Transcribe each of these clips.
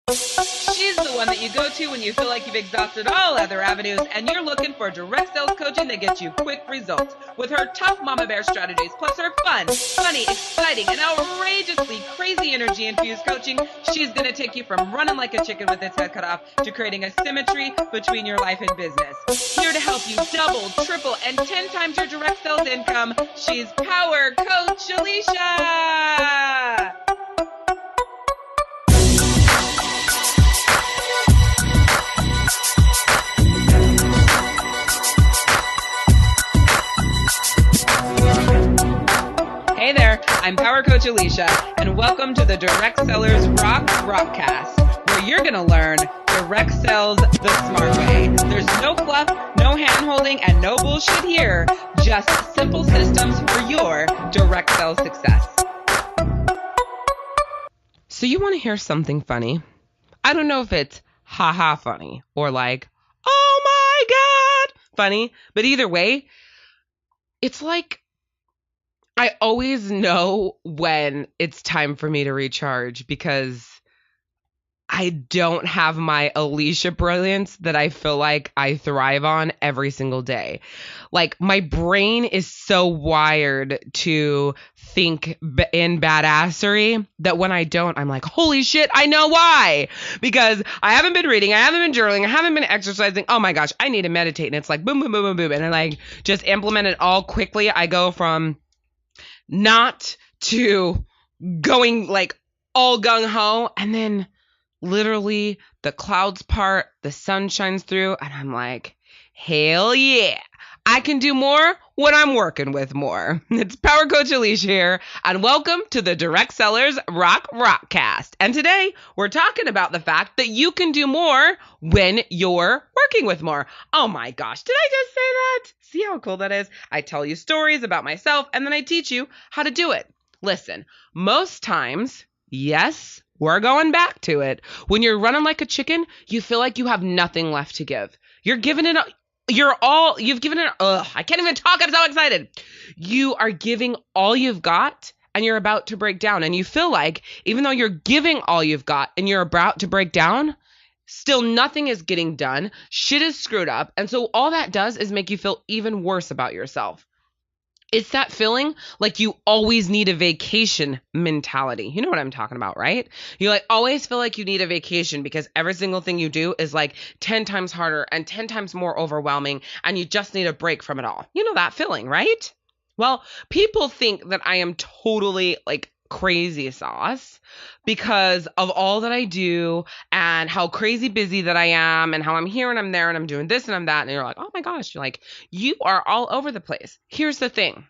She's the one that you go to when you feel like you've exhausted all other avenues and you're looking for direct sales coaching that gets you quick results. With her tough mama bear strategies, plus her fun, funny, exciting, and outrageously crazy energy infused coaching, she's going to take you from running like a chicken with its head cut off to creating a symmetry between your life and business. Here to help you double, triple, and 10 times your direct sales income, she's Power Coach Alishia! Hey there, I'm Power Coach Alishia, and welcome to the Direct Sellers Rockcast, where you're going to learn direct sales the smart way. There's no fluff, no hand-holding, and no bullshit here, just simple systems for your direct sales success. So you want to hear something funny? I don't know if it's ha-ha funny or like, oh my God funny, but either way, it's like I always know when it's time for me to recharge because I don't have my Alishia brilliance that I feel like I thrive on every single day. Like my brain is so wired to think in badassery that when I don't, I'm like, holy shit, I know why. Because I haven't been reading, I haven't been journaling, I haven't been exercising. Oh my gosh, I need to meditate. And it's like boom, boom, boom, boom, boom. And I like just implement it all quickly. I go from not to going like all gung-ho, and then literally the clouds part, the sun shines through, and I'm like, hell yeah, I can do more when I'm working with more. It's Power Coach Alishia here, and welcome to the Direct Sellers Rockcast. And today we're talking about the fact that you can do more when you're working with more. Oh my gosh, did I just say that? See how cool that is? I tell you stories about myself, and then I teach you how to do it. Listen, most times, yes, we're going back to it. When you're running like a chicken, you feel like you have nothing left to give. You've given it, I can't even talk, I'm so excited. You are giving all you've got, and you're about to break down. And you feel like, even though you're giving all you've got, and you're about to break down, still nothing is getting done. Shit is screwed up. And so all that does is make you feel even worse about yourself. It's that feeling like you always need a vacation mentality. You know what I'm talking about, right? You like always feel like you need a vacation because every single thing you do is like 10 times harder and 10 times more overwhelming, and you just need a break from it all. You know that feeling, right? Well, people think that I am totally like crazy sauce because of all that I do and how crazy busy that I am and how I'm here and I'm there and I'm doing this and I'm that. And you're like, oh my gosh, you're like, you are all over the place. Here's the thing.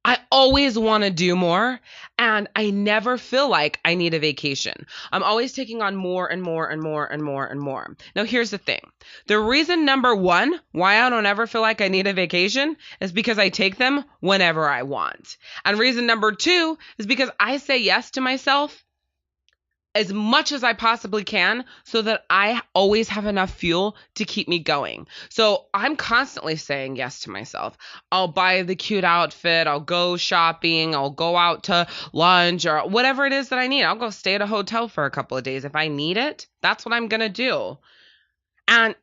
I always want to do more, and I never feel like I need a vacation. I'm always taking on more and more and more and more and more. Now, here's the thing. The reason number one why I don't ever feel like I need a vacation is because I take them whenever I want. And reason number two is because I say yes to myself as much as I possibly can so that I always have enough fuel to keep me going. So I'm constantly saying yes to myself. I'll buy the cute outfit. I'll go shopping. I'll go out to lunch or whatever it is that I need. I'll go stay at a hotel for a couple of days. If I need it, that's what I'm going to do. And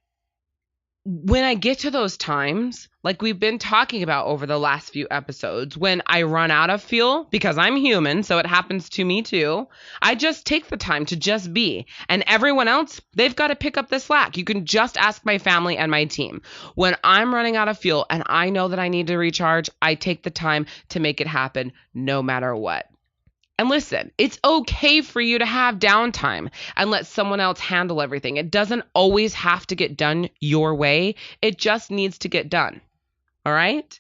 when I get to those times, like we've been talking about over the last few episodes, when I run out of fuel, because I'm human, so it happens to me too, I just take the time to just be. And everyone else, they've got to pick up the slack. You can just ask my family and my team. When I'm running out of fuel and I know that I need to recharge, I take the time to make it happen no matter what. And listen, it's okay for you to have downtime and let someone else handle everything. It doesn't always have to get done your way. It just needs to get done. All right?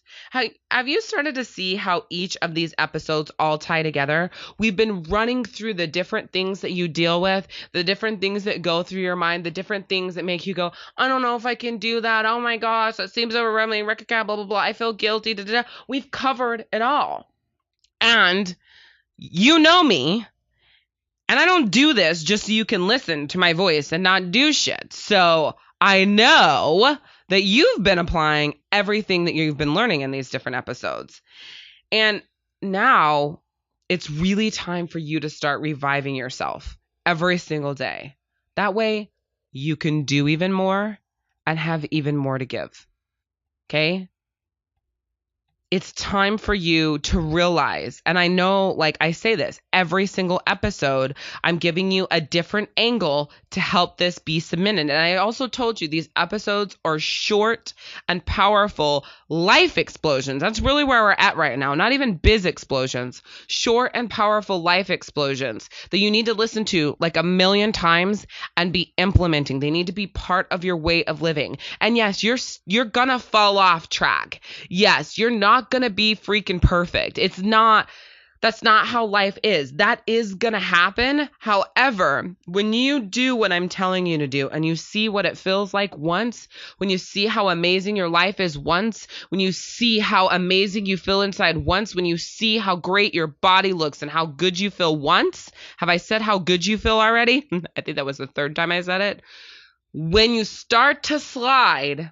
Have you started to see how each of these episodes all tie together? We've been running through the different things that you deal with, the different things that go through your mind, the different things that make you go, I don't know if I can do that. Oh my gosh, that seems overwhelming. Blah, blah, blah. I feel guilty. Da, da, da. We've covered it all. And you know me, and I don't do this just so you can listen to my voice and not do shit. So I know that you've been applying everything that you've been learning in these different episodes. And now it's really time for you to start reviving yourself. every single day. That way you can do even more and have even more to give. Okay? It's time for you to realize, and I know, like I say this every single episode, I'm giving you a different angle to help this be cemented. And I also told you these episodes are short and powerful life explosions. That's really where we're at right now. Not even biz explosions, short and powerful life explosions that you need to listen to like a million times and be implementing. They need to be part of your way of living. And yes, you're gonna fall off track. Yes, you're not gonna be freaking perfect. That's not how life is. That is gonna happen. However, when you do what I'm telling you to do and you see what it feels like once, when you see how amazing your life is once, when you see how amazing you feel inside once, when you see how great your body looks and how good you feel once, have I said how good you feel already? I think that was the third time I said it. When you start to slide,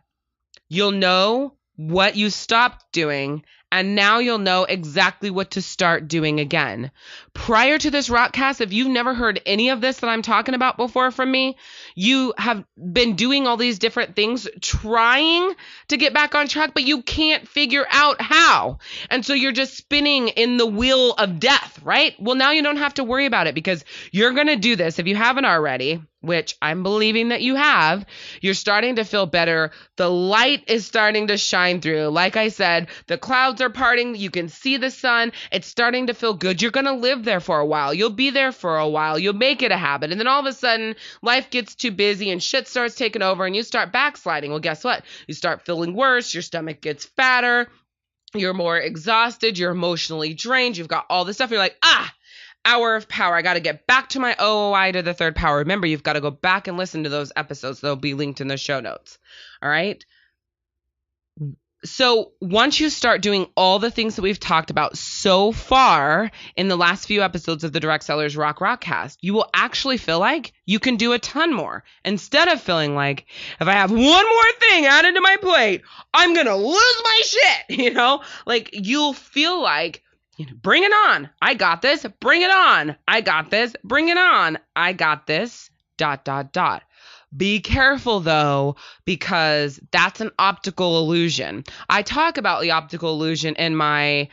you'll know what you stopped doing, and now you'll know exactly what to start doing again. Prior to this Rockcast, if you've never heard any of this that I'm talking about before from me, you have been doing all these different things, trying to get back on track, but you can't figure out how. And so you're just spinning in the wheel of death, right? Well, now you don't have to worry about it because you're going to do this if you haven't already, which I'm believing that you have. You're starting to feel better. The light is starting to shine through. Like I said, the clouds are parting. You can see the sun. It's starting to feel good. You're going to live there for a while. You'll be there for a while. You'll make it a habit. And then all of a sudden, life gets too busy and shit starts taking over and you start backsliding. Well, guess what? You start feeling worse. Your stomach gets fatter. You're more exhausted. You're emotionally drained. You've got all this stuff. You're like, hour of power. I got to get back to my OOI to the third power. Remember, you've got to go back and listen to those episodes. They'll be linked in the show notes. All right. So once you start doing all the things that we've talked about so far in the last few episodes of the Direct Sellers Rockcast, you will actually feel like you can do a ton more instead of feeling like if I have one more thing added to my plate, I'm going to lose my shit. Like you'll feel like, bring it on. I got this. Bring it on. I got this. Bring it on. I got this. ... Be careful, though, because that's an optical illusion. I talk about the optical illusion in my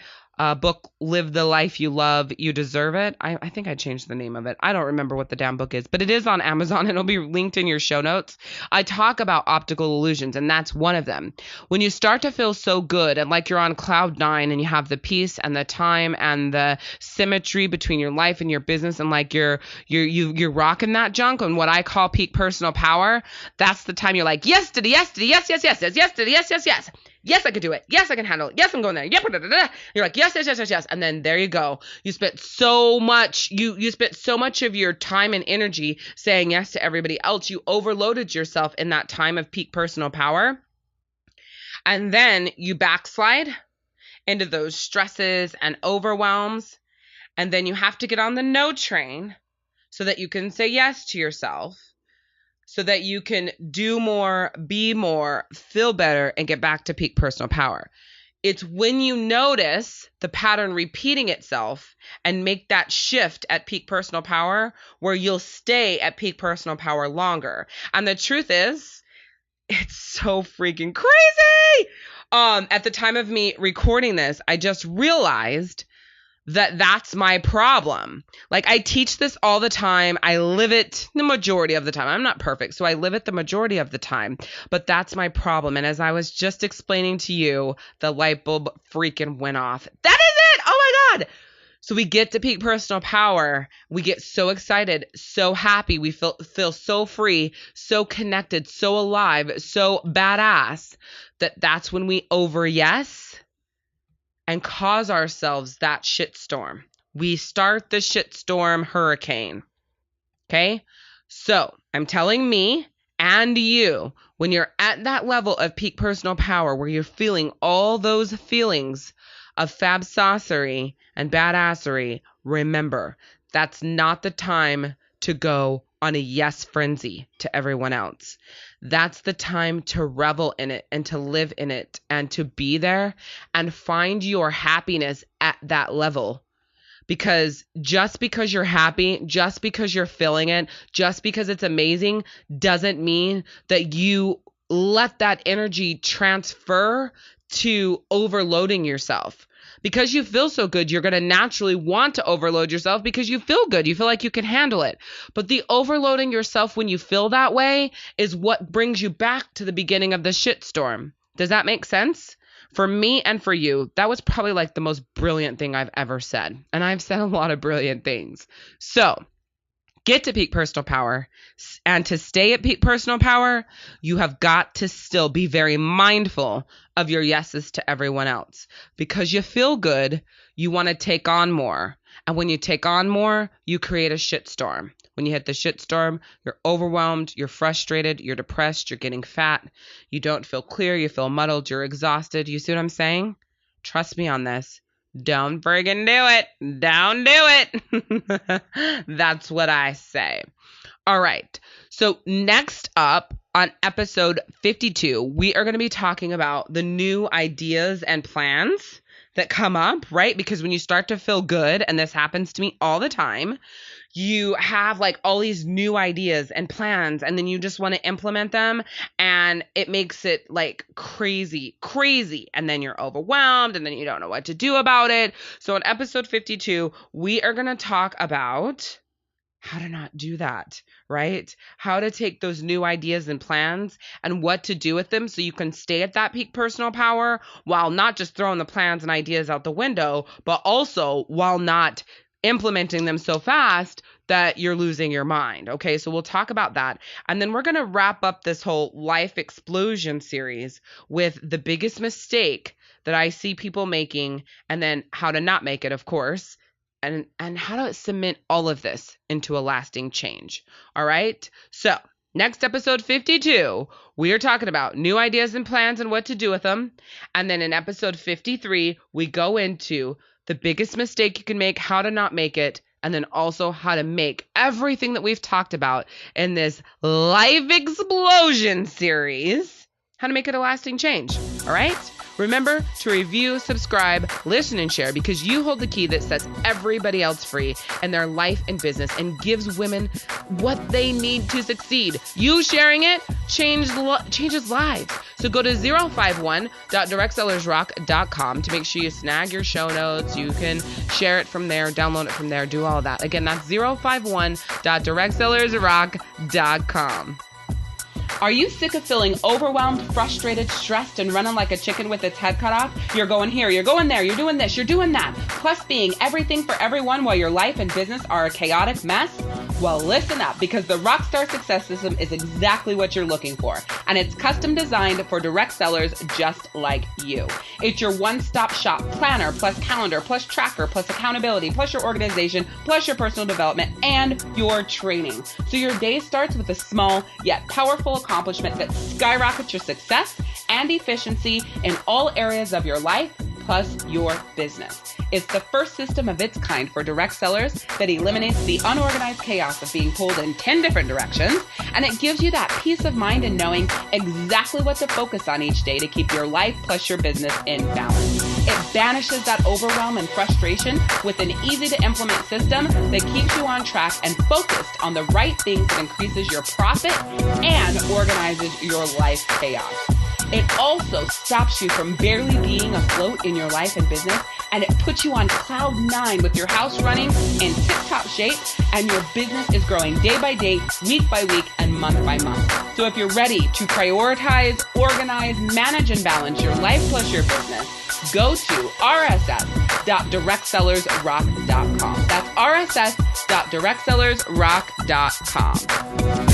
book, Live the Life You Love, You Deserve It. I think I changed the name of it. I don't remember what the damn book is, but it is on Amazon and it'll be linked in your show notes. I talk about optical illusions, and that's one of them. When you start to feel so good and like you're on cloud nine and you have the peace and the time and the symmetry between your life and your business and like you're rocking that junk on what I call peak personal power, that's the time you're like, yes, to the yes, to the yes, yes, yes, yes, yes, to the yes, yes, yes. Yes, I can do it. Yes, I can handle it. Yes, I'm going there. Yep. You're like, yes, yes, yes, yes, yes. And then there you go. You spent so much, you spent so much of your time and energy saying yes to everybody else. You overloaded yourself in that time of peak personal power. And then you backslide into those stresses and overwhelms. And then you have to get on the no train so that you can say yes to yourself, so that you can do more, be more, feel better, and get back to peak personal power. It's when you notice the pattern repeating itself and make that shift at peak personal power where you'll stay at peak personal power longer. And the truth is, it's so freaking crazy. At the time of me recording this, I just realized that that's my problem. Like I teach this all the time. I live it the majority of the time. I'm not perfect, so I live it the majority of the time, but that's my problem. And as I was just explaining to you, the light bulb freaking went off. That is it. Oh my God. So we get to peak personal power. We get so excited, so happy. We feel so free, so connected, so alive, so badass that's when we over yes and cause ourselves that shitstorm. We start the shitstorm hurricane. Okay? So I'm telling me and you, when you're at that level of peak personal power where you're feeling all those feelings of fab saucery and badassery, remember, that's not the time to go on a yes frenzy to everyone else. That's the time to revel in it and to live in it and to be there and find your happiness at that level. because just because you're happy, just because you're feeling it, just because it's amazing doesn't mean that you let that energy transfer to overloading yourself. Because you feel so good, you're going to naturally want to overload yourself because you feel good. You feel like you can handle it. But the overloading yourself when you feel that way is what brings you back to the beginning of the shitstorm. Does that make sense? For me and for you, that was probably like the most brilliant thing I've ever said. And I've said a lot of brilliant things. So get to peak personal power. And to stay at peak personal power, you have got to still be very mindful of your yeses to everyone else. Because you feel good, you want to take on more. And when you take on more, you create a shitstorm. When you hit the shitstorm, you're overwhelmed, you're frustrated, you're depressed, you're getting fat, you don't feel clear, you feel muddled, you're exhausted. You see what I'm saying? Trust me on this. Don't friggin' do it. Don't do it. That's what I say. All right. So next up on episode 52, we are going to be talking about the new ideas and plans that come up, right? Because when you start to feel good, and this happens to me all the time, you have like all these new ideas and plans, and then you just want to implement them, and it makes it like crazy. And then you're overwhelmed, and then you don't know what to do about it. So in episode 52, we are going to talk about how to not do that, right? How to take those new ideas and plans and what to do with them so you can stay at that peak personal power while not just throwing the plans and ideas out the window, but also while not implementing them so fast that you're losing your mind. Okay, so we'll talk about that. And then we're going to wrap up this whole life explosion series with the biggest mistake that I see people making, and then how to not make it, of course. And how to cement all of this into a lasting change. All right. So next episode 52, we are talking about new ideas and plans and what to do with them. And then in episode 53, we go into the biggest mistake you can make, how to not make it, and then also how to make everything that we've talked about in this life explosion series, how to make it a lasting change. All right. Remember to review, subscribe, listen, and share, because you hold the key that sets everybody else free in their life and business and gives women what they need to succeed. You sharing it changes lives. So go to 051.directsellersrock.com to make sure you snag your show notes. You can share it from there, download it from there, do all of that. Again, that's 051.directsellersrock.com. Are you sick of feeling overwhelmed, frustrated, stressed, and running like a chicken with its head cut off? You're going here, you're going there, you're doing this, you're doing that, plus being everything for everyone while your life and business are a chaotic mess? Well, listen up, because the Rockstar Success System is exactly what you're looking for, and it's custom designed for direct sellers just like you. It's your one-stop shop planner, plus calendar, plus tracker, plus accountability, plus your organization, plus your personal development, and your training. So your day starts with a small yet powerful accomplishment that skyrockets your success and efficiency in all areas of your life, plus your business. It's the first system of its kind for direct sellers that eliminates the unorganized chaos of being pulled in 10 different directions, and it gives you that peace of mind in knowing exactly what to focus on each day to keep your life plus your business in balance. It banishes that overwhelm and frustration with an easy-to-implement system that keeps you on track and focused on the right things that increases your profit and organizes your life chaos. It also stops you from barely being afloat in your life and business, and it puts you on cloud 9 with your house running in tip-top shape and your business is growing day by day, week by week, and month by month. So if you're ready to prioritize, organize, manage, and balance your life plus your business, go to rss.directsellersrock.com. That's rss.directsellersrock.com.